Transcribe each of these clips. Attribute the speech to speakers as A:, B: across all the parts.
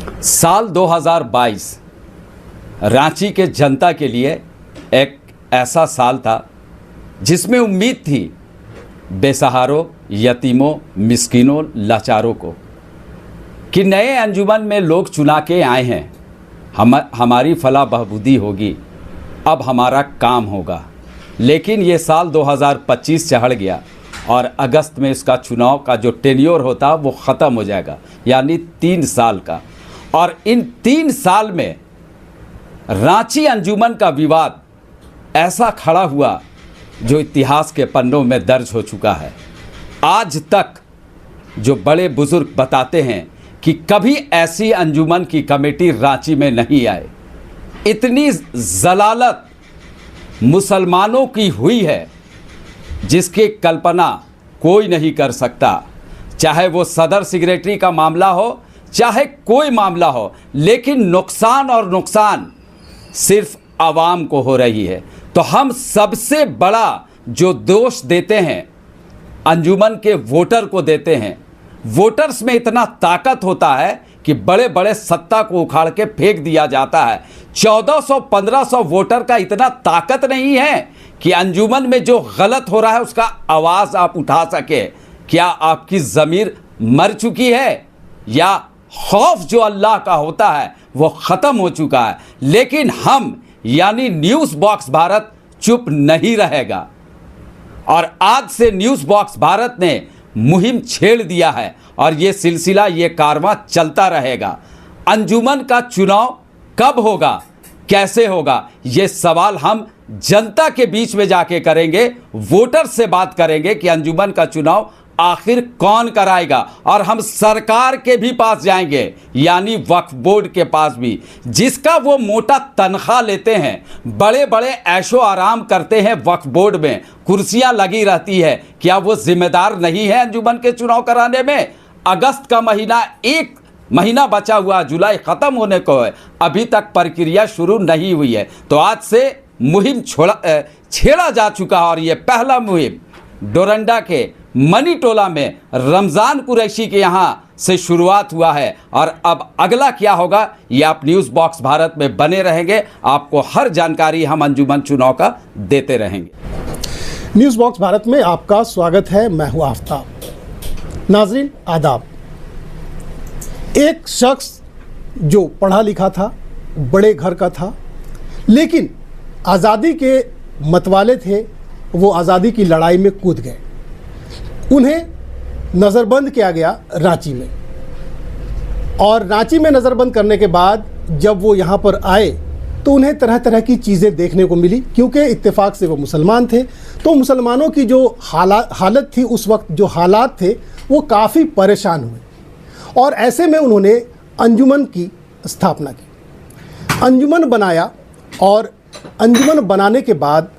A: साल 2022 रांची के जनता के लिए एक ऐसा साल था जिसमें उम्मीद थी बेसहारों, यतीमों, मिस्कीनों, लाचारों को कि नए अंजुमन में लोग चुना के आए हैं, हमारी फलाह बहबूदी होगी, अब हमारा काम होगा। लेकिन ये साल 2025 चढ़ गया और अगस्त में इसका चुनाव का जो टेन्योर होता वो ख़त्म हो जाएगा, यानी 3 साल का। और इन 3 साल में रांची अंजुमन का विवाद ऐसा खड़ा हुआ जो इतिहास के पन्नों में दर्ज हो चुका है। आज तक जो बड़े बुजुर्ग बताते हैं कि कभी ऐसी अंजुमन की कमेटी रांची में नहीं आए। इतनी जलालत मुसलमानों की हुई है जिसकी कल्पना कोई नहीं कर सकता, चाहे वो सदर सेक्रेटरी का मामला हो, चाहे कोई मामला हो। लेकिन नुकसान और नुकसान सिर्फ आवाम को हो रही है। तो हम सबसे बड़ा जो दोष देते हैं अंजुमन के वोटर को देते हैं। वोटर्स में इतना ताकत होता है कि बड़े बड़े सत्ता को उखाड़ के फेंक दिया जाता है। 1400-1500 वोटर का इतना ताकत नहीं है कि अंजुमन में जो गलत हो रहा है उसका आवाज़ आप उठा सके। क्या आपकी ज़मीर मर चुकी है या खौफ जो अल्लाह का होता है वो ख़त्म हो चुका है? लेकिन हम यानी न्यूज़ बॉक्स भारत चुप नहीं रहेगा और आज से न्यूज़ बॉक्स भारत ने मुहिम छेड़ दिया है और ये सिलसिला, ये कारवां चलता रहेगा। अंजुमन का चुनाव कब होगा, कैसे होगा, ये सवाल हम जनता के बीच में जाके करेंगे, वोटर से बात करेंगे कि अंजुमन का चुनाव आखिर कौन कराएगा। और हम सरकार के भी पास जाएंगे, यानी वक्फ बोर्ड के पास भी, जिसका वो मोटा तनख्वाह लेते हैं, बड़े बड़े ऐशो आराम करते हैं वक्फ बोर्ड में, कुर्सियां लगी रहती है। क्या वो जिम्मेदार नहीं है अंजुमन के चुनाव कराने में? अगस्त का महीना, 1 महीना बचा हुआ, जुलाई ख़त्म होने को है, अभी तक प्रक्रिया शुरू नहीं हुई है। तो आज से मुहिम छेड़ा जा चुका है और ये पहला मुहिम डोरंडा के मनी टोला में रमज़ान कुरैशी के यहाँ से शुरुआत हुआ है। और अब अगला क्या होगा ये आप न्यूज़ बॉक्स भारत में बने रहेंगे, आपको हर जानकारी हम अंजुमन चुनाव का देते रहेंगे।
B: न्यूज़ बॉक्स भारत में आपका स्वागत है। मैं हूँ आफ्ताब। नाज़रीन आदाब। एक शख्स जो पढ़ा लिखा था, बड़े घर का था, लेकिन आज़ादी के मतवाले थे, वो आज़ादी की लड़ाई में कूद गए। उन्हें नज़रबंद किया गया रांची में, और रांची में नज़रबंद करने के बाद जब वो यहाँ पर आए तो उन्हें तरह तरह की चीज़ें देखने को मिली। क्योंकि इत्तेफाक से वो मुसलमान थे, तो मुसलमानों की जो हालत थी उस वक्त, जो हालात थे, वो काफ़ी परेशान हुए। और ऐसे में उन्होंने अंजुमन की स्थापना की, अंजुमन बनाया। और अंजुमन बनाने के बाद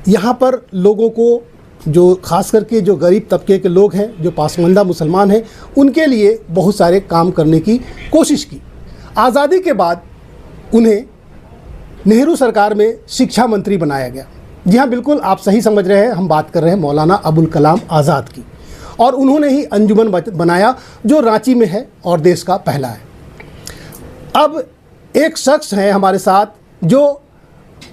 B: यहाँ पर लोगों को, जो ख़ास करके जो गरीब तबके के लोग हैं, जो पासमानदा मुसलमान हैं, उनके लिए बहुत सारे काम करने की कोशिश की। आज़ादी के बाद उन्हें नेहरू सरकार में शिक्षा मंत्री बनाया गया। जी हाँ, बिल्कुल आप सही समझ रहे हैं, हम बात कर रहे हैं मौलाना अबुल कलाम आज़ाद की। और उन्होंने ही अंजुमन बनाया जो रांची में है और देश का पहला है। अब एक शख्स है हमारे साथ जो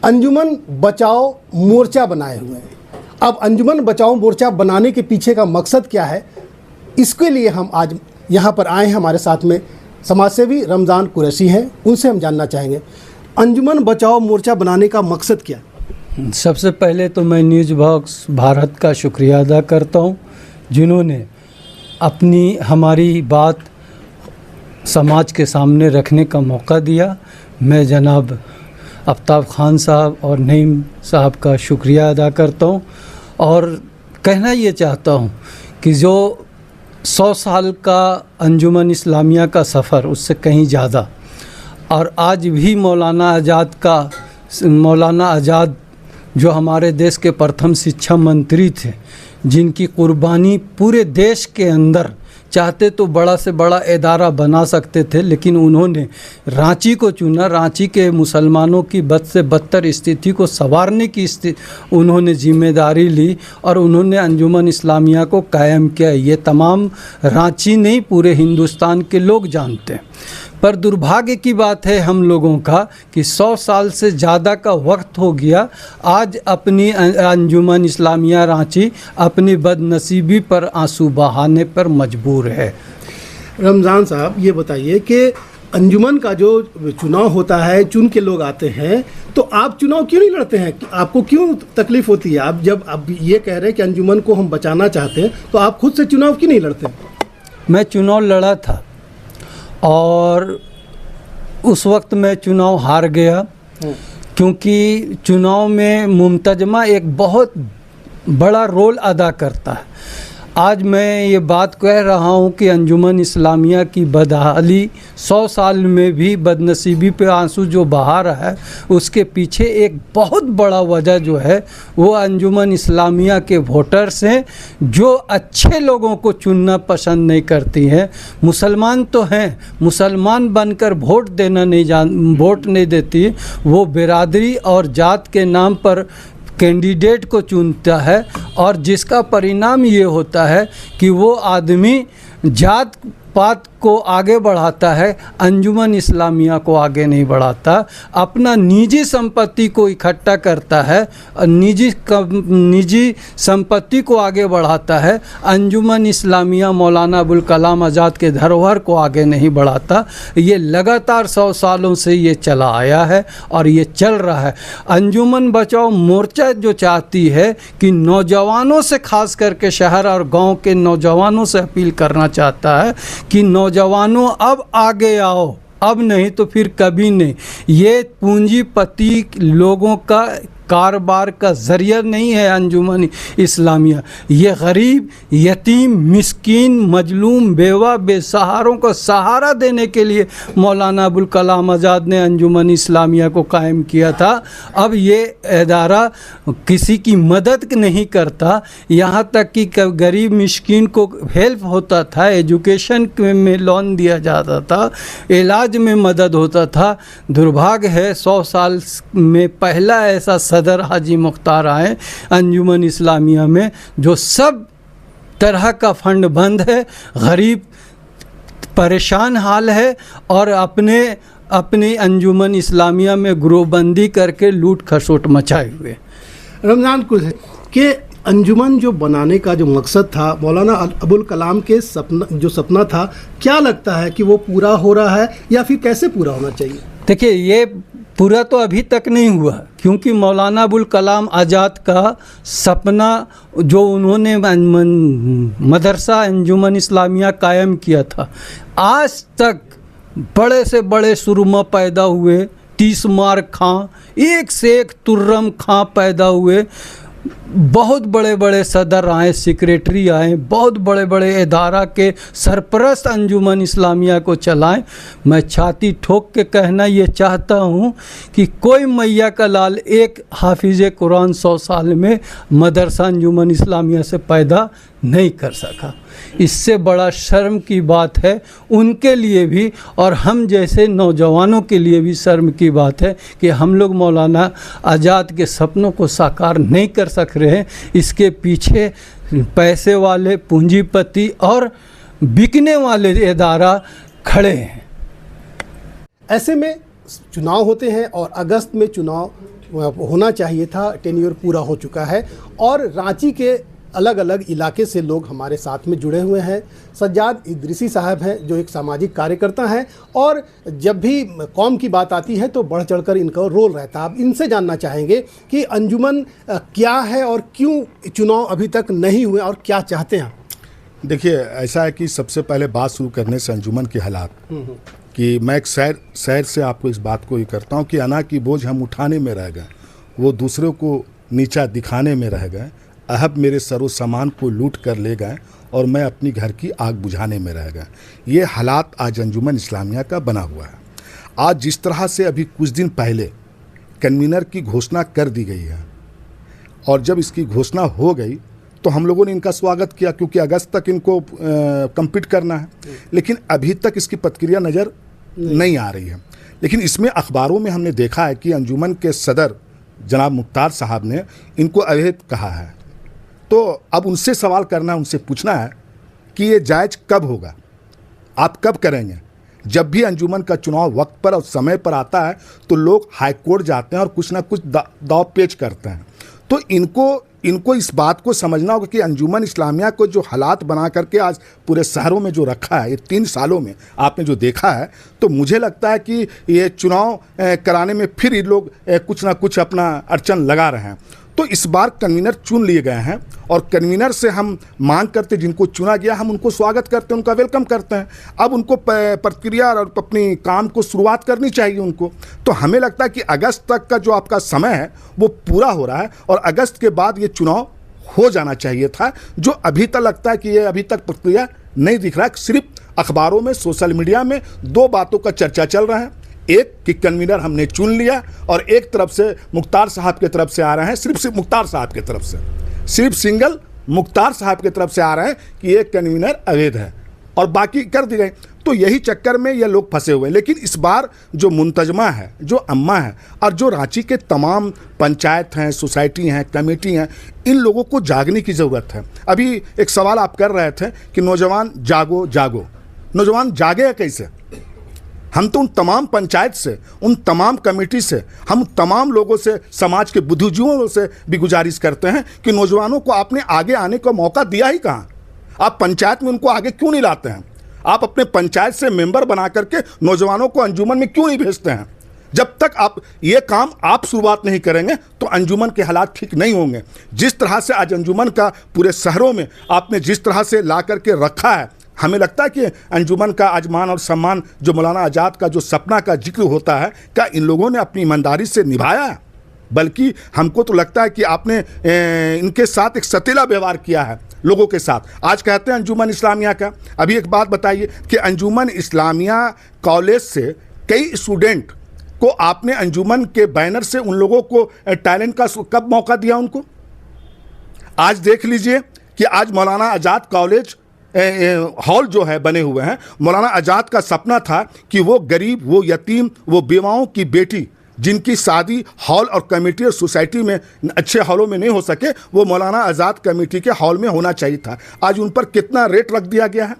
B: अंजुमन बचाओ मोर्चा बनाए हुए हैं। अब अंजुमन बचाओ मोर्चा बनाने के पीछे का मकसद क्या है, इसके लिए हम आज यहाँ पर आए हैं। हमारे साथ में समाजसेवी रमज़ान कुरैशी हैं, उनसे हम जानना चाहेंगे अंजुमन बचाओ मोर्चा बनाने का मकसद क्या।
C: सबसे पहले तो मैं न्यूज़ बॉक्स भारत का शुक्रिया अदा करता हूँ, जिन्होंने अपनी हमारी बात समाज के सामने रखने का मौका दिया। मैं जनाब आफ्ताब खान साहब और नईम साहब का शुक्रिया अदा करता हूँ और कहना ये चाहता हूँ कि जो 100 साल का अंजुमन इस्लामिया का सफ़र, उससे कहीं ज़्यादा, और आज भी मौलाना आज़ाद जो हमारे देश के प्रथम शिक्षा मंत्री थे, जिनकी कुर्बानी पूरे देश के अंदर चाहते तो बड़ा से बड़ा इदारा बना सकते थे, लेकिन उन्होंने रांची को चुना। रांची के मुसलमानों की बद से बदतर स्थिति को संवारने की उन्होंने जिम्मेदारी ली और उन्होंने अंजुमन इस्लामिया को कायम किया। ये तमाम रांची नहीं, पूरे हिंदुस्तान के लोग जानते हैं। पर दुर्भाग्य की बात है हम लोगों का कि 100 साल से ज़्यादा का वक्त हो गया। आज अपनी अंजुमन इस्लामिया रांची अपनी बदनसीबी पर आंसू बहाने पर मजबूर है।
B: रमज़ान साहब, ये बताइए कि अंजुमन का जो चुनाव होता है, चुन के लोग आते हैं, तो आप चुनाव क्यों नहीं लड़ते हैं? आपको क्यों तकलीफ होती है? आप जब आप ये कह रहे हैं कि अंजुमन को हम बचाना चाहते हैं, तो आप खुद से चुनाव क्यों नहीं लड़ते?
C: मैं चुनाव लड़ा था और उस वक्त मैं चुनाव हार गया, क्योंकि चुनाव में मुंतजमा एक बहुत बड़ा रोल अदा करता है। आज मैं ये बात कह रहा हूँ कि अंजुमन इस्लामिया की बदहाली 100 साल में भी बदनसीबी पे आंसू जो बहा रहा है, उसके पीछे एक बहुत बड़ा वजह जो है वो अंजुमन इस्लामिया के वोटर्स हैं, जो अच्छे लोगों को चुनना पसंद नहीं करती हैं। मुसलमान तो हैं, मुसलमान बनकर वोट नहीं देती, वो बिरादरी और जात के नाम पर कैंडिडेट को चुनता है और जिसका परिणाम ये होता है कि वो आदमी जात पात को आगे बढ़ाता है, अंजुमन इस्लामिया को आगे नहीं बढ़ाता। अपना निजी संपत्ति को इकट्ठा करता है और निजी संपत्ति को आगे बढ़ाता है। अंजुमन इस्लामिया मौलाना अबुल कलाम आज़ाद के धरोहर को आगे नहीं बढ़ाता। ये लगातार 100 सालों से ये चला आया है और ये चल रहा है। अंजुमन बचाओ मोर्चा जो चाहती है कि नौजवानों से, खास करके शहर और गांव के नौजवानों से अपील करना चाहता है कि नौजवानों अब आगे आओ, अब नहीं तो फिर कभी नहीं। ये पूंजीपति लोगों का कारोबार का ज़रिया नहीं है अंजुमन इस्लामिया। ये गरीब, यतीम, मिस्कीन, मजलूम, बेवा, बेसहारों को सहारा देने के लिए मौलाना अबुल कलाम आज़ाद ने अंजुमन इस्लामिया को कायम किया था। अब ये इदारा किसी की मदद नहीं करता, यहाँ तक कि गरीब मिस्कीन को हेल्प होता था, एजुकेशन में लोन दिया जाता था, इलाज में मदद होता था। दुर्भाग्य है 100 साल में पहला ऐसा सदर हाजी मुख्तार आए अंजुमन इस्लामिया में, जो सब तरह का फंड बंद है, गरीब परेशान हाल है और अपने अंजुमन इस्लामिया में ग्रोहबंदी करके लूट खसोट मचाए हुए।
B: रमज़ान कुछ है कि अंजुमन जो बनाने का जो मकसद था, मौलाना अबुल कलाम के सपना था, क्या लगता है कि वो पूरा हो रहा है या फिर कैसे पूरा होना चाहिए?
C: देखिए, ये पूरा तो अभी तक नहीं हुआ, क्योंकि मौलाना अबुल कलाम आज़ाद का सपना जो उन्होंने मदरसा अंजुमन इस्लामिया कायम किया था, आज तक बड़े से बड़े सुरमा पैदा हुए, 30 मार खां, एक से एक तुर्रम खां पैदा हुए, बहुत बड़े बड़े सदर आए, सेक्रेटरी आए, बहुत बड़े बड़े इदारा के सरपरस्त अंजुमन इस्लामिया को चलाएं। मैं छाती ठोक के कहना ये चाहता हूँ कि कोई मैया का लाल एक हाफिज़ कुरान 100 साल में मदरसा अंजुमन इस्लामिया से पैदा नहीं कर सका। इससे बड़ा शर्म की बात है उनके लिए भी और हम जैसे नौजवानों के लिए भी शर्म की बात है कि हम लोग मौलाना आज़ाद के सपनों को साकार नहीं कर सक रहे हैं। इसके पीछे पैसे वाले पूंजीपति और बिकने वाले इदारा खड़े हैं।
B: ऐसे में चुनाव होते हैं और अगस्त में चुनाव होना चाहिए था, टेन्योर पूरा हो चुका है और रांची के अलग अलग इलाके से लोग हमारे साथ में जुड़े हुए हैं। सज्जाद इदरीसी साहब हैं जो एक सामाजिक कार्यकर्ता हैं और जब भी कौम की बात आती है तो बढ़ चढ़कर इनका रोल रहता है। आप इनसे जानना चाहेंगे कि अंजुमन क्या है और क्यों चुनाव अभी तक नहीं हुए और क्या चाहते हैं?
D: देखिए, ऐसा है कि सबसे पहले बात शुरू करने से अंजुमन के हालात कि मैं एक शहर से आपको इस बात को ये करता हूँ कि अना की बोझ हम उठाने में रह गए, वो दूसरों को नीचा दिखाने में रह गए, अहब मेरे सरो सामान को लूट कर ले गए और मैं अपनी घर की आग बुझाने में रह गया। ये हालात आज अंजुमन इस्लामिया का बना हुआ है। आज जिस तरह से अभी कुछ दिन पहले कन्वीनर की घोषणा कर दी गई है और जब इसकी घोषणा हो गई तो हम लोगों ने इनका स्वागत किया, क्योंकि अगस्त तक इनको कम्पीट करना है। लेकिन अभी तक इसकी प्रतिक्रिया नज़र नहीं आ रही है। लेकिन इसमें अखबारों में हमने देखा है कि अंजुमन के सदर जनाब मुख्तार साहब ने इनको अवैध कहा है। तो अब उनसे सवाल करना, उनसे पूछना है कि ये जायज़ कब होगा, आप कब करेंगे? जब भी अंजुमन का चुनाव वक्त पर और समय पर आता है तो लोग हाई कोर्ट जाते हैं और कुछ ना कुछ दाव पेच करते हैं। तो इनको इस बात को समझना होगा कि अंजुमन इस्लामिया को जो हालात बना करके आज पूरे शहरों में जो रखा है, ये 3 सालों में आपने जो देखा है, तो मुझे लगता है कि ये चुनाव कराने में फिर ये लोग कुछ ना कुछ अपना अड़चन लगा रहे हैं। तो इस बार कन्वीनर चुन लिए गए हैं और कन्वीनर से हम मांग करते, जिनको चुना गया हम उनको स्वागत करते हैं, उनका वेलकम करते हैं। अब उनको प्रक्रिया और अपनी काम को शुरुआत करनी चाहिए उनको। तो हमें लगता है कि अगस्त तक का जो आपका समय है वो पूरा हो रहा है और अगस्त के बाद ये चुनाव हो जाना चाहिए था, जो अभी तक लगता है कि ये अभी तक प्रक्रिया नहीं दिख रहा है। सिर्फ अखबारों में, सोशल मीडिया में 2 बातों का चर्चा चल रहा है, एक कि कन्वीनर हमने चुन लिया और एक तरफ से मुख्तार साहब की तरफ से आ रहे हैं, सिर्फ मुख्तार साहब की तरफ से, सिर्फ सिंगल मुख्तार साहब की तरफ से आ रहे हैं कि ये कन्वीनर अवैध है और बाकी कर दी गई। तो यही चक्कर में ये लोग फंसे हुए हैं। लेकिन इस बार जो मुंतजमा है, जो अम्मा है और जो रांची के तमाम पंचायत हैं, सोसाइटी हैं, कमेटी हैं, इन लोगों को जागने की ज़रूरत है। अभी एक सवाल आप कर रहे थे कि नौजवान जागो जागो, नौजवान जागे कैसे? हम तो उन तमाम पंचायत से, उन तमाम कमेटी से, हम तमाम लोगों से, समाज के बुद्धिजीवियों से भी गुजारिश करते हैं कि नौजवानों को आपने आगे आने का मौका दिया ही कहाँ? आप पंचायत में उनको आगे क्यों नहीं लाते हैं? आप अपने पंचायत से मेंबर बना करके नौजवानों को अंजुमन में क्यों नहीं भेजते हैं? जब तक आप ये काम आप शुरुआत नहीं करेंगे तो अंजुमन के हालात ठीक नहीं होंगे। जिस तरह से आज अंजुमन का पूरे शहरों में आपने जिस तरह से ला करके रखा है, हमें लगता है कि अंजुमन का आज मान और सम्मान जो मौलाना आज़ाद का जो सपना का जिक्र होता है, क्या इन लोगों ने अपनी ईमानदारी से निभाया है? बल्कि हमको तो लगता है कि आपने इनके साथ एक सतीला व्यवहार किया है लोगों के साथ। आज कहते हैं अंजुमन इस्लामिया का, अभी एक बात बताइए कि अंजुमन इस्लामिया कॉलेज से कई स्टूडेंट को आपने अंजुमन के बैनर से उन लोगों को टैलेंट का कब मौका दिया उनको? आज देख लीजिए कि आज मौलाना आज़ाद कॉलेज हॉल जो है बने हुए हैं। मौलाना आज़ाद का सपना था कि वो गरीब, वो यतीम, वो बेवाओं की बेटी जिनकी शादी हॉल और कमेटी और सोसाइटी में अच्छे हॉलों में नहीं हो सके, वो मौलाना आज़ाद कमेटी के हॉल में होना चाहिए था। आज उन पर कितना रेट रख दिया गया है।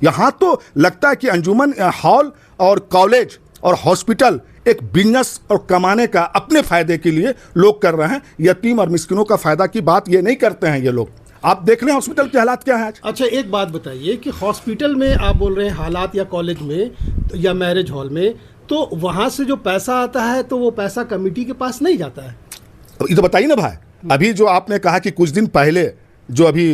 D: यहाँ तो लगता है कि अंजुमन हॉल और कॉलेज और हॉस्पिटल एक बिजनेस और कमाने का अपने फ़ायदे के लिए लोग कर रहे हैं। यतीम और मिस्किनों का फ़ायदा की बात ये नहीं करते हैं ये लोग। आप देख लें हॉस्पिटल के हालात क्या है आज।
B: अच्छा, एक बात बताइए कि हॉस्पिटल में आप बोल रहे हैं हालात, या कॉलेज में या मैरिज हॉल में, तो वहाँ से जो पैसा आता है तो वो पैसा कमेटी के पास नहीं जाता है?
D: ये तो बताइए ना भाई, अभी जो आपने कहा कि कुछ दिन पहले जो अभी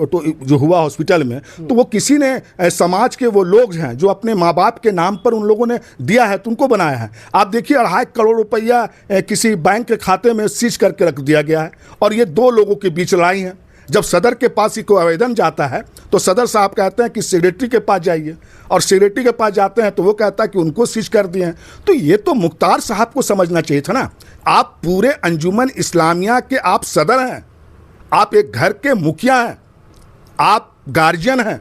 D: तो जो हुआ हॉस्पिटल में, तो वो किसी ने समाज के वो लोग हैं जो अपने माँ बाप के नाम पर उन लोगों ने दिया है, तो उनको बनाया है। आप देखिए 2.5 करोड़ रुपया किसी बैंक के खाते में सीज करके रख दिया गया है और ये 2 लोगों के बीच लड़ाई है। जब सदर के पास ही कोई आवेदन जाता है तो सदर साहब कहते हैं कि सेक्रेटरी के पास जाइए, और सेक्रेटरी के पास जाते हैं तो वो कहता है कि उनको सीज कर दिए हैं। तो ये तो मुख्तार साहब को समझना चाहिए था ना। आप पूरे अंजुमन इस्लामिया के आप सदर हैं, आप एक घर के मुखिया हैं, आप गार्जियन हैं।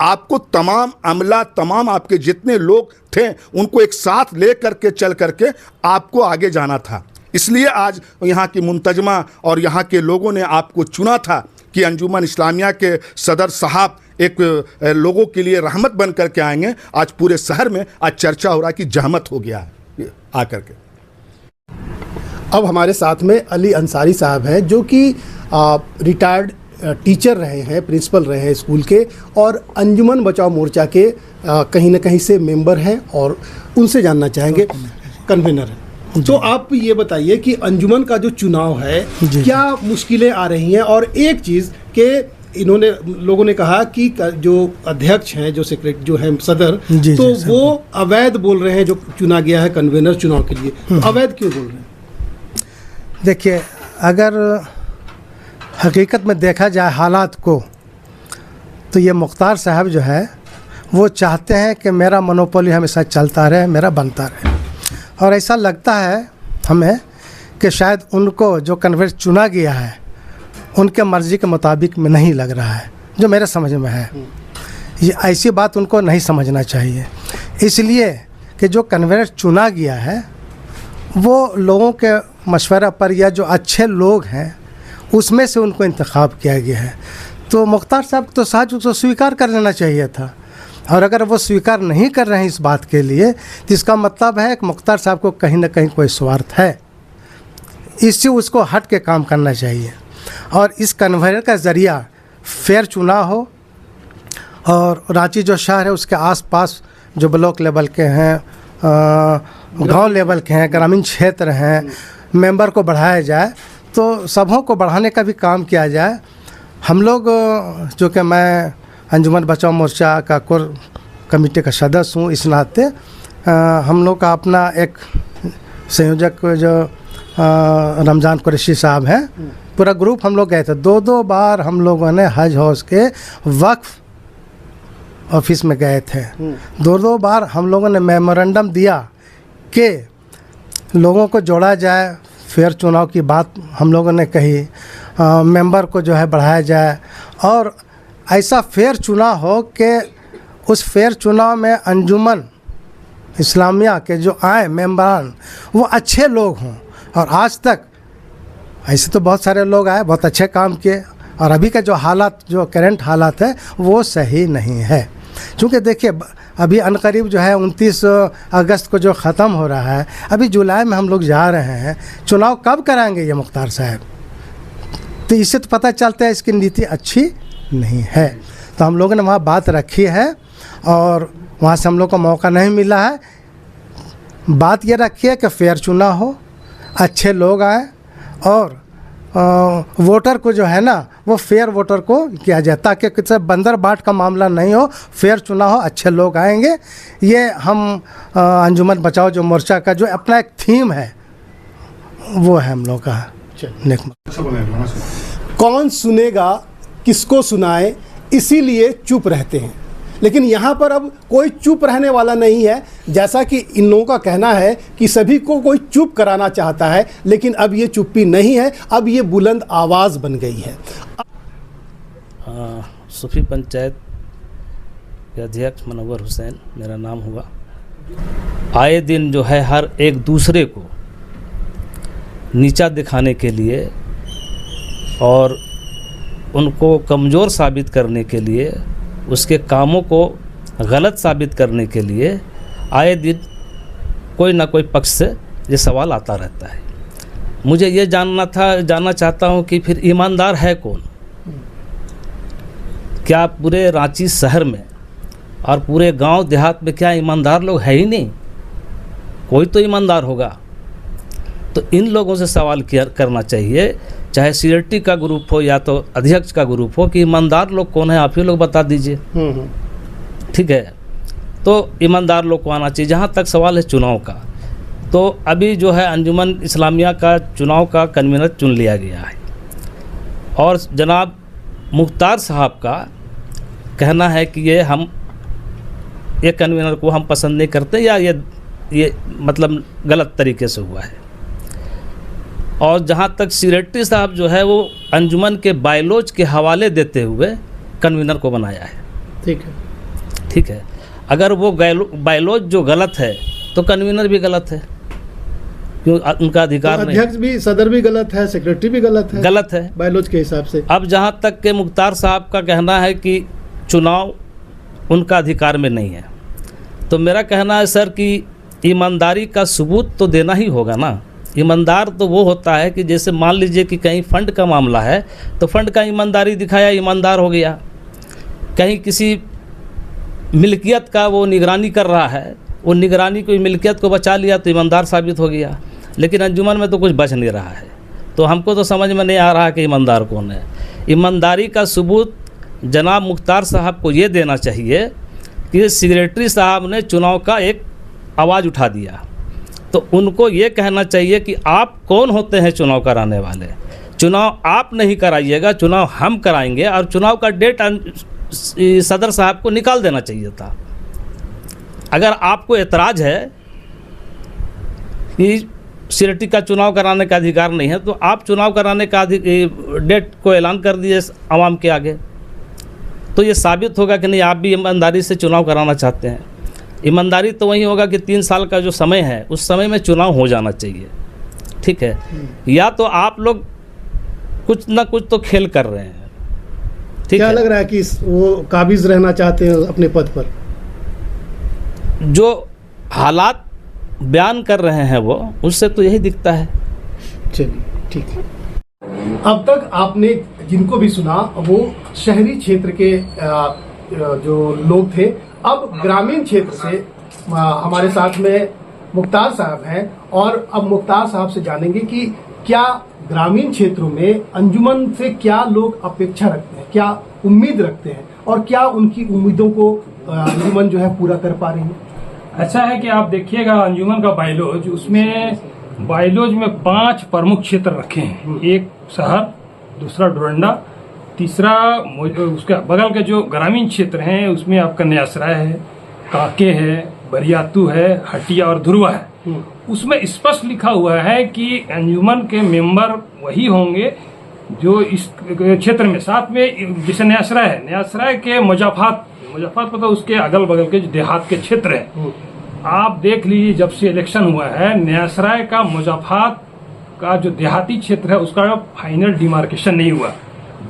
D: आपको तमाम अमला, तमाम आपके जितने लोग थे उनको एक साथ ले करके चल करके आपको आगे जाना था। इसलिए आज यहाँ की मुंतजमा और यहाँ के लोगों ने आपको चुना था कि अंजुमन इस्लामिया के सदर साहब एक लोगों के लिए रहमत बन करके आएंगे। आज पूरे शहर में आज चर्चा हो रहा है कि जहमत हो गया है आकर के।
B: अब हमारे साथ में अली अंसारी साहब हैं, जो कि रिटायर्ड टीचर रहे हैं, प्रिंसिपल रहे हैं स्कूल के, और अंजुमन बचाओ मोर्चा के कहीं ना कहीं से मेंबर हैं, और उनसे जानना चाहेंगे, कन्वीनर हैं। तो आप ये बताइए कि अंजुमन का जो चुनाव है क्या मुश्किलें आ रही हैं? और एक चीज़ कि इन्होंने लोगों ने कहा कि जो अध्यक्ष हैं, जो सेक्रेटरी जो है सदर, तो वो अवैध बोल रहे हैं जो चुना गया है कन्वीनर चुनाव के लिए। तो अवैध क्यों बोल रहे हैं?
E: देखिए, अगर हकीकत में देखा जाए हालात को, तो ये मुख्तार साहब जो है वो चाहते हैं कि मेरा मोनोपोली हमेशा चलता रहे, मेरा बनता रहे। और ऐसा लगता है हमें कि शायद उनको जो कन्वीनर चुना गया है उनके मर्ज़ी के मुताबिक में नहीं लग रहा है, जो मेरे समझ में है। ये ऐसी बात उनको नहीं समझना चाहिए, इसलिए कि जो कन्वीनर चुना गया है वो लोगों के मशवरा पर या जो अच्छे लोग हैं उसमें से उनको इंतखाब किया गया है। तो मुख्तार साहब तो साथ उसको स्वीकार कर लेना चाहिए था, और अगर वो स्वीकार नहीं कर रहे हैं इस बात के लिए तो इसका मतलब है कि मुख्तार साहब को कहीं ना कहीं कोई स्वार्थ है। इससे उसको हट के काम करना चाहिए और इस कन्वेयर का ज़रिया फेयर चुनाव हो, और रांची जो शहर है उसके आसपास जो ब्लॉक लेवल के हैं, गांव लेवल के हैं, ग्रामीण क्षेत्र हैं, मेंबर को बढ़ाया जाए, तो सबों को बढ़ाने का भी काम किया जाए। हम लोग जो कि मैं अंजुमन बचाओ मोर्चा का कोर कमेटी का सदस्य हूँ, इस नाते हम लोग का अपना एक संयोजक जो रमज़ान कुरैशी साहब हैं, पूरा ग्रुप हम लोग गए थे। 2 बार हम लोगों ने हज हाउस के वक्फ ऑफिस में गए थे। 2 बार हम लोगों ने मेमोरेंडम दिया कि लोगों को जोड़ा जाए, फेयर चुनाव की बात हम लोगों ने कही, मेंबर को जो है बढ़ाया जाए, और ऐसा फेयर चुनाव हो कि उस फेयर चुनाव में अंजुमन इस्लामिया के जो आए मेंबरान वो अच्छे लोग हों। और आज तक ऐसे तो बहुत सारे लोग आए, बहुत अच्छे काम किए, और अभी का जो हालात, जो करंट हालात है वो सही नहीं है। क्योंकि देखिए अभी अनकरीब जो है 29 अगस्त को जो ख़त्म हो रहा है, अभी जुलाई में हम लोग जा रहे हैं, चुनाव कब कराएंगे ये मुख्तार साहब? तो इससे तो पता चलता है इसकी नीति अच्छी नहीं है। तो हम लोगों ने वहाँ बात रखी है और वहाँ से हम लोग को मौका नहीं मिला है। बात ये रखी है कि फेयर चुनाव हो, अच्छे लोग आए, और वोटर को जो है ना वो फेयर वोटर को किया जाए, ताकि किसी बंदर बाट का मामला नहीं हो, फेयर चुनाव हो, अच्छे लोग आएंगे। ये हम अंजुमन बचाओ जो मोर्चा का जो अपना एक थीम है वो है हम लोग का।
B: कौन सुनेगा, किसको सुनाए, इसीलिए चुप रहते हैं। लेकिन यहाँ पर अब कोई चुप रहने वाला नहीं है। जैसा कि इन लोगों का कहना है कि सभी को कोई चुप कराना चाहता है, लेकिन अब ये चुप्पी नहीं है, अब ये बुलंद आवाज़ बन गई है।
F: सूफी पंचायत के अध्यक्ष मनव्वर हुसैन मेरा नाम हुआ। आए दिन जो है हर एक दूसरे को नीचा दिखाने के लिए और उनको कमज़ोर साबित करने के लिए, उसके कामों को गलत साबित करने के लिए आए दिन कोई ना कोई पक्ष से ये सवाल आता रहता है। मुझे ये जानना चाहता हूँ कि फिर ईमानदार है कौन? क्या पूरे रांची शहर में और पूरे गांव देहात में क्या ईमानदार लोग है ही नहीं? कोई तो ईमानदार होगा। तो इन लोगों से सवाल करना चाहिए, चाहे सीआरटी का ग्रुप हो या तो अध्यक्ष का ग्रुप हो, कि ईमानदार लोग कौन है, आप ही लोग बता दीजिए। ठीक है, तो ईमानदार लोग को आना चाहिए। जहाँ तक सवाल है चुनाव का, तो अभी जो है अंजुमन इस्लामिया का चुनाव का कन्वीनर चुन लिया गया है, और जनाब मुख्तार साहब का कहना है कि ये कन्वीनर को हम पसंद नहीं करते, या ये मतलब गलत तरीके से हुआ है। और जहाँ तक सीआरटी साहब जो है वो अंजुमन के बायलॉज के हवाले देते हुए कन्वीनर को बनाया है। ठीक है, अगर वो बायलॉज जो गलत है तो कन्वीनर भी गलत है, क्यों? उनका अधिकार नहीं।
B: अध्यक्ष भी, सदर भी गलत है, सेक्रेटरी भी गलत है बायलॉज के हिसाब से।
F: अब जहाँ तक के मुख्तार साहब का कहना है कि चुनाव उनका अधिकार में नहीं है, तो मेरा कहना है सर कि ईमानदारी का सबूत तो देना ही होगा ना। ईमानदार तो वो होता है कि जैसे मान लीजिए कि कहीं फ़ंड का मामला है तो फ़ंड का ईमानदारी दिखाया, ईमानदार हो गया। कहीं किसी मिल्कियत का वो निगरानी कर रहा है, वो निगरानी को, मिल्कियत को बचा लिया तो ईमानदार साबित हो गया। लेकिन अंजुमन में तो कुछ बच नहीं रहा है, तो हमको तो समझ में नहीं आ रहा कि ईमानदार कौन है। ईमानदारी का सबूत जनाब मुख्तार साहब को ये देना चाहिए कि सेक्रेटरी साहब ने चुनाव का एक आवाज़ उठा दिया, तो उनको ये कहना चाहिए कि आप कौन होते हैं चुनाव कराने वाले? चुनाव आप नहीं कराइएगा, चुनाव हम कराएंगे। और चुनाव का डेट सदर साहब को निकाल देना चाहिए था। अगर आपको एतराज़ है कि सीआरटी का चुनाव कराने का अधिकार नहीं है, तो आप चुनाव कराने का डेट को ऐलान कर दीजिए आवाम के आगे, तो ये साबित होगा कि नहीं आप भी ईमानदारी से चुनाव कराना चाहते हैं। ईमानदारी तो वही होगा कि 3 साल का जो समय है उस समय में चुनाव हो जाना चाहिए, ठीक है। या तो आप लोग कुछ ना कुछ तो खेल कर रहे हैं, ठीक
B: क्या
F: है।
B: लग रहा है कि वो काबिज रहना चाहते हैं अपने पद पर?
F: जो हालात बयान कर रहे हैं वो, उससे तो यही दिखता है।
B: चलिए ठीक है। अब तक आपने जिनको भी सुना वो शहरी क्षेत्र के जो लोग थे। अब ग्रामीण क्षेत्र से हमारे साथ में मुख्तार साहब हैं और अब मुख्तार साहब से जानेंगे कि क्या ग्रामीण क्षेत्रों में अंजुमन से क्या लोग अपेक्षा रखते हैं, क्या उम्मीद रखते हैं और क्या उनकी उम्मीदों को अंजुमन जो है पूरा कर पा रही है।
G: अच्छा है कि आप देखिएगा अंजुमन का बायलॉज, उसमें बायलॉज में 5 प्रमुख क्षेत्र रखे हैं। एक शहर, दूसरा डोरंडा, तीसरा उसका बगल के जो ग्रामीण क्षेत्र हैं उसमें आपका न्यासराय है, काके है, बरियातू है, हटिया और धुरवा है। उसमें स्पष्ट लिखा हुआ है कि अंजुमन के मेंबर वही होंगे जो इस क्षेत्र में, साथ में जैसे न्यासराय है, न्यासराय के मुजाफात मतलब उसके अगल बगल के जो देहात के क्षेत्र है, आप देख लीजिए जब से इलेक्शन हुआ है न्यासराय का मुजाफात का जो देहाती क्षेत्र है उसका फाइनल डिमार्केशन नहीं हुआ,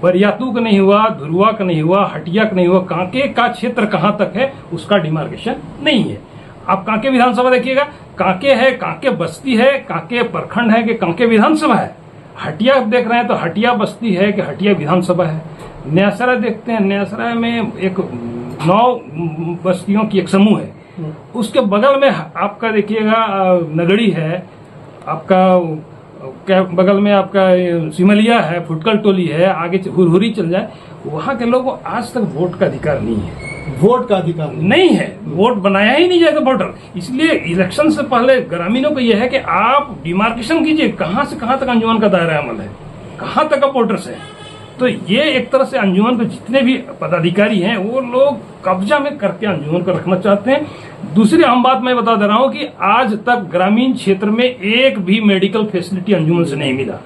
G: बरियातू का नहीं हुआ, धुरवा का नहीं हुआ, हटिया का नहीं हुआ, कांके का क्षेत्र कहाँ तक है उसका डिमार्केशन नहीं है। आप कांके विधानसभा देखिएगा, कांके है, कांके बस्ती है, कांके प्रखंड है कि कांके विधानसभा है। हटिया देख रहे हैं तो हटिया बस्ती है कि हटिया विधानसभा है। न्यासराय देखते हैं, न्यासराय में एक 9 बस्तियों की एक समूह है, उसके बगल में आपका देखिएगा नगड़ी है, आपका बगल में आपका सिमलिया है, फुटकल टोली है, आगे हुरहुरी चल जाए, वहां के लोगों को आज तक वोट का अधिकार नहीं है।
B: वोट का अधिकार
G: नहीं है, वोट बनाया ही नहीं जाएगा वोटर। इसलिए इलेक्शन से पहले ग्रामीणों को यह है कि आप डिमार्केशन कीजिए कहां से कहां तक अंजुमन का दायरा अमल है, कहां तक का वोटर्स है। तो ये एक तरह से अंजुमन के जितने भी पदाधिकारी हैं वो लोग कब्जा में करके अंजुमन को रखना चाहते हैं। दूसरी अहम बात मैं बता दे रहा हूं कि आज तक ग्रामीण क्षेत्र में एक भी मेडिकल फैसिलिटी अंजुमन से नहीं मिला,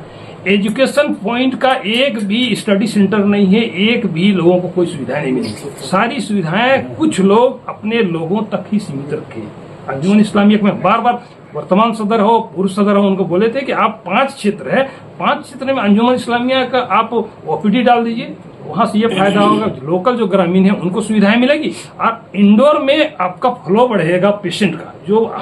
G: एजुकेशन पॉइंट का एक भी स्टडी सेंटर नहीं है, एक भी लोगों को कोई सुविधा नहीं मिली। सारी सुविधाएं कुछ लोग अपने लोगों तक ही सीमित रखे। अंजुमन इस्लामिया में बार बार वर्तमान सदर हो, पूर्व सदर हो, उनको बोले थे कि आप 5 क्षेत्र है, 5 क्षेत्र में अंजुमन इस्लामिया का आप ओपीडी डाल दीजिए, वहां से ये फायदा होगा, लोकल जो ग्रामीण है उनको सुविधाएं मिलेगी और इंडोर में आपका फ्लो बढ़ेगा पेशेंट का, जो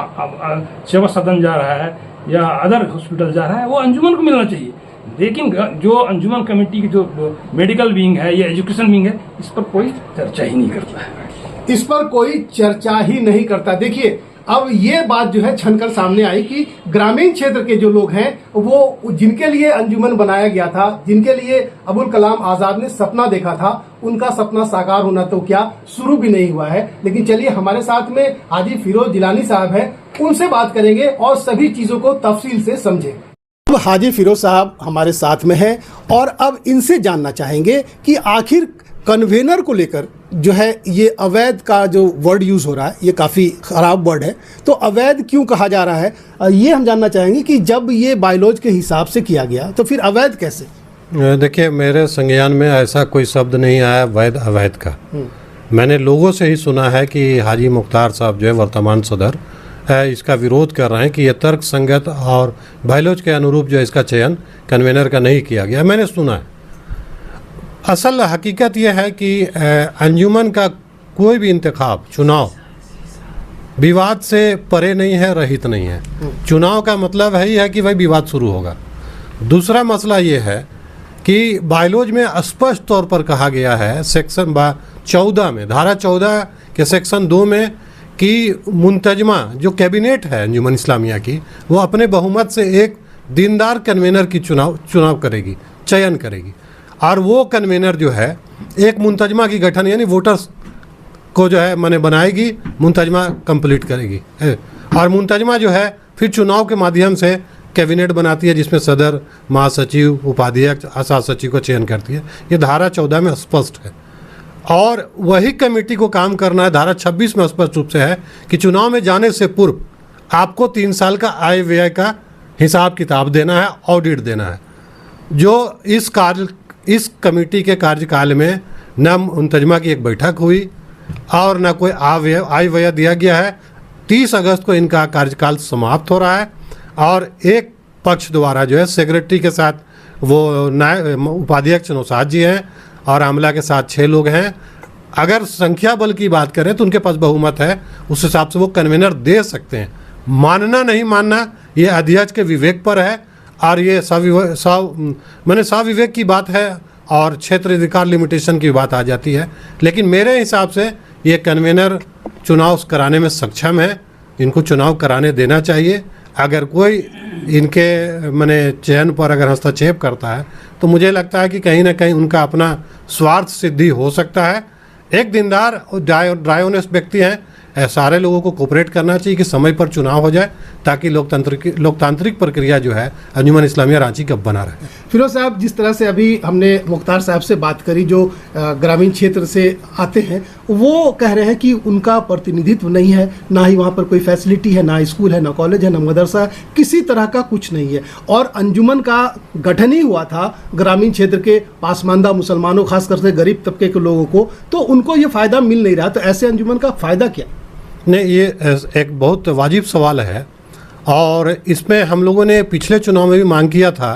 G: सेवा सदन जा रहा है या अदर हॉस्पिटल जा रहा है वो अंजुमन को मिलना चाहिए। लेकिन जो अंजुमन कमेटी की जो मेडिकल विंग है या एजुकेशन विंग है इस पर कोई चर्चा ही नहीं करता है,
B: इस पर कोई चर्चा ही नहीं करता। देखिए अब ये बात जो है छनकर सामने आई कि ग्रामीण क्षेत्र के जो लोग हैं वो जिनके लिए अंजुमन बनाया गया था, जिनके लिए अबुल कलाम आजाद ने सपना देखा था, उनका सपना साकार होना तो क्या शुरू भी नहीं हुआ है। लेकिन चलिए हमारे साथ में हाजी फिरोज जिलानी साहब हैं, उनसे बात करेंगे और सभी चीजों को तफसील से समझेंगे। अब हाजी फिरोज साहब हमारे साथ में हैं और अब इनसे जानना चाहेंगे कि आखिर कन्वेनर को लेकर जो है ये अवैध का जो वर्ड यूज़ हो रहा है ये काफ़ी ख़राब वर्ड है, तो अवैध क्यों कहा जा रहा है ये हम जानना चाहेंगे कि जब ये बायलॉज के हिसाब से किया गया तो फिर अवैध कैसे?
H: देखिए मेरे संज्ञान में ऐसा कोई शब्द नहीं आया वैध अवैध का। मैंने लोगों से ही सुना है कि हाजी मुख्तार साहब जो है वर्तमान सदर इसका विरोध कर रहे हैं कि यह तर्क संगत और बायलॉज के अनुरूप जो इसका चयन कन्वेनर का नहीं किया गया। मैंने सुना है। असल हकीकत यह है कि अंजुमन का कोई भी इंतखाब चुनाव विवाद से परे नहीं है, रहित नहीं है। चुनाव का मतलब ही है कि भाई विवाद शुरू होगा। दूसरा मसला ये है कि बायलॉज में स्पष्ट तौर पर कहा गया है सेक्शन 14 में, धारा 14 के सेक्शन 2 में कि मुंतजमा जो कैबिनेट है अंजुमन इस्लामिया की वो अपने बहुमत से एक दीनदार कन्वेनर की चुनाव करेगी, चयन करेगी और वो कन्वेनर जो है एक मुंतजमा की गठन यानी वोटर्स को जो है माने बनाएगी, मुंतजमा कंप्लीट करेगी और मुंतजमा जो है फिर चुनाव के माध्यम से कैबिनेट बनाती है जिसमें सदर, महासचिव, उपाध्यक्ष, असा सचिव को चयन करती है। ये धारा 14 में स्पष्ट है और वही कमेटी को काम करना है। धारा 26 में स्पष्ट रूप से है कि चुनाव में जाने से पूर्व आपको 3 साल का आय व्यय का हिसाब किताब देना है, ऑडिट देना है। जो इस कमेटी के कार्यकाल में न मुंतजमा की एक बैठक हुई और न कोई आय व्यय दिया गया है। 30 अगस्त को इनका कार्यकाल समाप्त हो रहा है और एक पक्ष द्वारा जो है सेक्रेटरी के साथ वो उपाध्यक्ष नौशाद जी हैं और आमला के साथ 6 लोग हैं। अगर संख्या बल की बात करें तो उनके पास बहुमत है, उस हिसाब से वो कन्वीनर दे सकते हैं। मानना नहीं मानना ये अध्यक्ष के विवेक पर है और ये स्वाविवेक की बात है और क्षेत्र अधिकार लिमिटेशन की बात आ जाती है। लेकिन मेरे हिसाब से ये कन्वीनर चुनाव कराने में सक्षम है, इनको चुनाव कराने देना चाहिए। अगर कोई इनके चयन पर अगर हस्तक्षेप करता है तो मुझे लगता है कि कहीं ना कहीं उनका अपना स्वार्थ सिद्धि हो सकता है। एक दीनदार और ड्राई ऑनेस्ट व्यक्ति हैं, सारे लोगों को कोऑपरेट करना चाहिए कि समय पर चुनाव हो जाए ताकि लोकतांत्रिक प्रक्रिया जो है अंजुमन इस्लामिया रांची कब बना रहे।
B: फिरोज साहब, जिस तरह से अभी हमने मुख्तार साहब से बात करी जो ग्रामीण क्षेत्र से आते हैं, वो कह रहे हैं कि उनका प्रतिनिधित्व नहीं है, ना ही वहाँ पर कोई फैसिलिटी है, ना स्कूल है, ना कॉलेज है, ना मदरसा, किसी तरह का कुछ नहीं है। और अंजुमन का गठन ही हुआ था ग्रामीण क्षेत्र के पासमानदा मुसलमानों, खासकर से गरीब तबके के लोगों को, तो उनको ये फ़ायदा मिल नहीं रहा। तो ऐसे अंजुमन का फ़ायदा क्या?
H: नहीं, ये एक बहुत वाजिब सवाल है और इसमें हम लोगों ने पिछले चुनाव में भी मांग किया था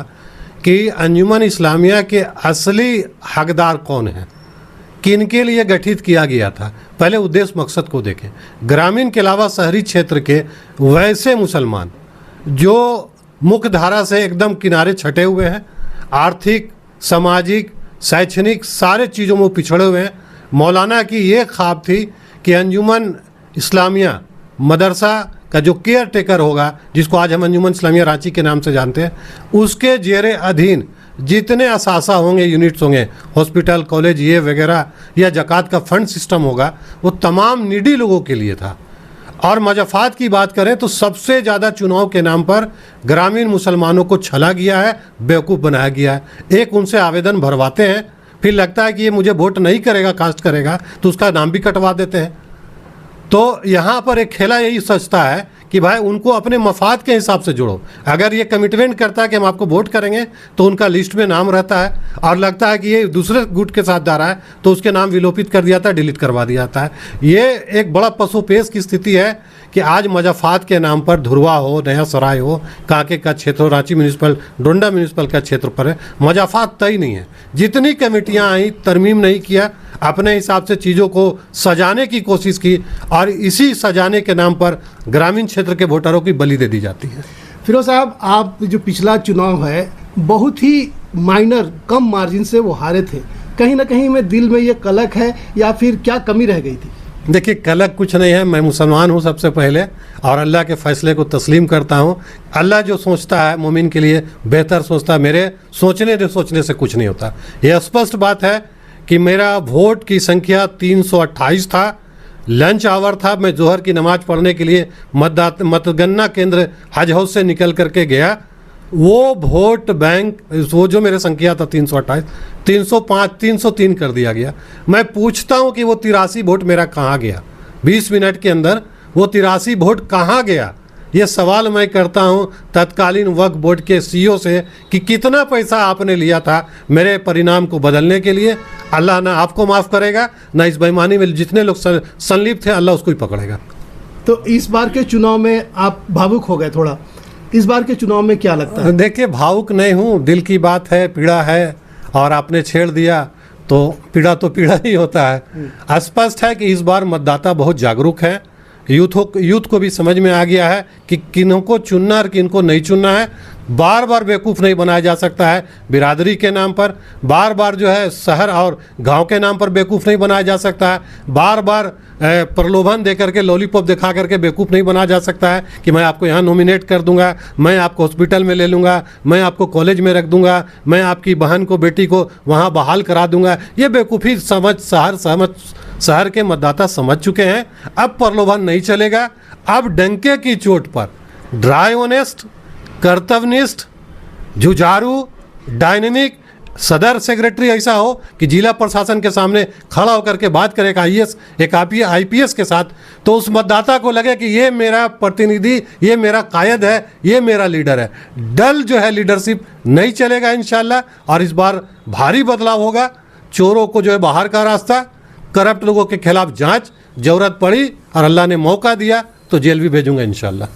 H: कि अंजुमन इस्लामिया के असली हकदार कौन हैं, किनके लिए गठित किया गया था। पहले उद्देश्य मकसद को देखें। ग्रामीण के अलावा शहरी क्षेत्र के वैसे मुसलमान जो मुख्य धारा से एकदम किनारे छटे हुए हैं, आर्थिक, सामाजिक, शैक्षणिक सारे चीज़ों में पिछड़े हुए हैं। मौलाना की ये ख्वाब थी कि अंजुमन इस्लामिया मदरसा का जो केयर टेकर होगा, जिसको आज हम अंजुमन इस्लामिया रांची के नाम से जानते हैं, उसके जेरे अधीन जितने असासा होंगे, यूनिट्स होंगे, हॉस्पिटल, कॉलेज ये वगैरह, या ज़कात का फंड सिस्टम होगा, वो तमाम निडी लोगों के लिए था। और मजाफात की बात करें तो सबसे ज़्यादा चुनाव के नाम पर ग्रामीण मुसलमानों को छला गया है, बेवकूफ़ बनाया गया है। एक उनसे आवेदन भरवाते हैं, फिर लगता है कि ये मुझे वोट नहीं करेगा, कास्ट करेगा, तो उसका नाम भी कटवा देते हैं। तो यहाँ पर एक खेला यही सचता है कि भाई उनको अपने मफाद के हिसाब से जोड़ो। अगर ये कमिटमेंट करता है कि हम आपको वोट करेंगे तो उनका लिस्ट में नाम रहता है और लगता है कि ये दूसरे गुट के साथ जा रहा है तो उसके नाम विलोपित कर दिया जाता है, डिलीट करवा दिया जाता है। ये एक बड़ा पशुपेश की स्थिति है कि आज मजाफात के नाम पर धुरवा हो, नया सराय हो, कांके का क्षेत्र हो, रांची म्यूनिसिपल, डोंडा म्यूनिसिपल का क्षेत्र पर है, मजाफात तय नहीं है। जितनी कमेटियाँ आई, तरमीम नहीं किया, अपने हिसाब से चीज़ों को सजाने की कोशिश की और इसी सजाने के नाम पर ग्रामीण क्षेत्र के वोटरों की बलि दे दी जाती है।
B: फिरोज साहब, आप जो पिछला चुनाव है बहुत ही माइनर, कम मार्जिन से वो हारे थे, कहीं ना कहीं में दिल में ये कलक है या फिर क्या कमी रह गई थी?
H: देखिए, कलक कुछ नहीं है। मैं मुसलमान हूँ सबसे पहले और अल्लाह के फ़ैसले को तस्लीम करता हूँ। अल्लाह जो सोचता है मोमिन के लिए बेहतर सोचता है। मेरे सोचने से कुछ नहीं होता। यह स्पष्ट बात है कि मेरा वोट की संख्या 328 था। लंच आवर था, मैं जोहर की नमाज़ पढ़ने के लिए मतगणना केंद्र हज हाउस से निकल करके गया। वो वोट बैंक, वो जो मेरे संख्या था 328, 305, 303 कर दिया गया। मैं पूछता हूँ कि वो 83 वोट मेरा कहाँ गया? 20 मिनट के अंदर वो 83 वोट कहाँ गया? ये सवाल मैं करता हूँ तत्कालीन वक्फ बोर्ड के सीईओ से कि कितना पैसा आपने लिया था मेरे परिणाम को बदलने के लिए। अल्लाह ना आपको माफ़ करेगा, ना इस बेईमानी में जितने लोग संलिप्त थे अल्लाह उसको ही पकड़ेगा।
B: तो इस बार के चुनाव में आप भावुक हो गए थोड़ा, इस बार के चुनाव में क्या लगता है?
H: देखिए, भावुक नहीं हूँ, दिल की बात है, पीड़ा है और आपने छेड़ दिया तो पीड़ा ही होता है। स्पष्ट है कि इस बार मतदाता बहुत जागरूक है। यूथ को भी समझ में आ गया है कि किनको चुनना और किनको नहीं चुनना है। बार बार बेवकूफ़ नहीं बनाया जा सकता है बिरादरी के नाम पर, बार बार जो है शहर और गांव के नाम पर बेवकूफ़ नहीं बनाया जा सकता है, बार बार प्रलोभन दे करके, लॉलीपॉप दिखा करके बेवकूफ़ नहीं बनाया जा सकता है कि मैं आपको यहाँ नॉमिनेट कर दूंगा, मैं आपको हॉस्पिटल में ले लूँगा, मैं आपको कॉलेज में रख दूंगा, मैं आपकी बहन को, बेटी को वहाँ बहाल करा दूंगा। ये बेवकूफ़ी शहर के मतदाता समझ चुके हैं। अब प्रलोभन नहीं चलेगा। अब डंके की चोट पर ड्राई ऑनेस्ट, कर्तव्यनिष्ठ, जुझारू, डायनेमिक सदर सेक्रेटरी ऐसा हो कि जिला प्रशासन के सामने खड़ा होकर के बात करे एक आईपीएस के साथ, तो उस मतदाता को लगे कि ये मेरा प्रतिनिधि, ये मेरा कायद है, ये मेरा लीडर है। डल जो है लीडरशिप नहीं चलेगा इंशाल्लाह, और इस बार भारी बदलाव होगा। चोरों को जो है बाहर का रास्ता, करप्ट लोगों के खिलाफ जांच, जरूरत पड़ी और अल्लाह ने मौका दिया तो जेल भी भेजूंगा इंशाल्लाह।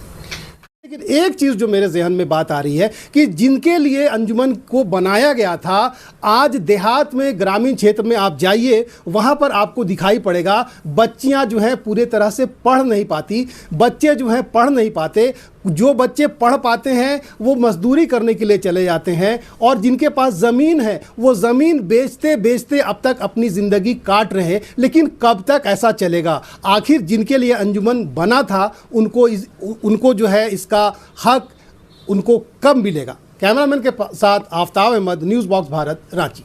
B: लेकिन एक चीज़ जो मेरे जहन में बात आ रही है कि जिनके लिए अंजुमन को बनाया गया था, आज देहात में, ग्रामीण क्षेत्र में आप जाइए, वहाँ पर आपको दिखाई पड़ेगा बच्चियाँ जो हैं पूरे तरह से पढ़ नहीं पाती, बच्चे जो हैं पढ़ नहीं पाते। जो बच्चे पढ़ पाते हैं वो मजदूरी करने के लिए चले जाते हैं, और जिनके पास ज़मीन है वो ज़मीन बेचते बेचते अब तक अपनी ज़िंदगी काट रहे हैं। लेकिन कब तक ऐसा चलेगा? आखिर जिनके लिए अंजुमन बना था उनको जो है इसका हक उनको कब मिलेगा? कैमरामैन के साथ आफ्ताब अहमद, न्यूज़ बॉक्स भारत, रांची।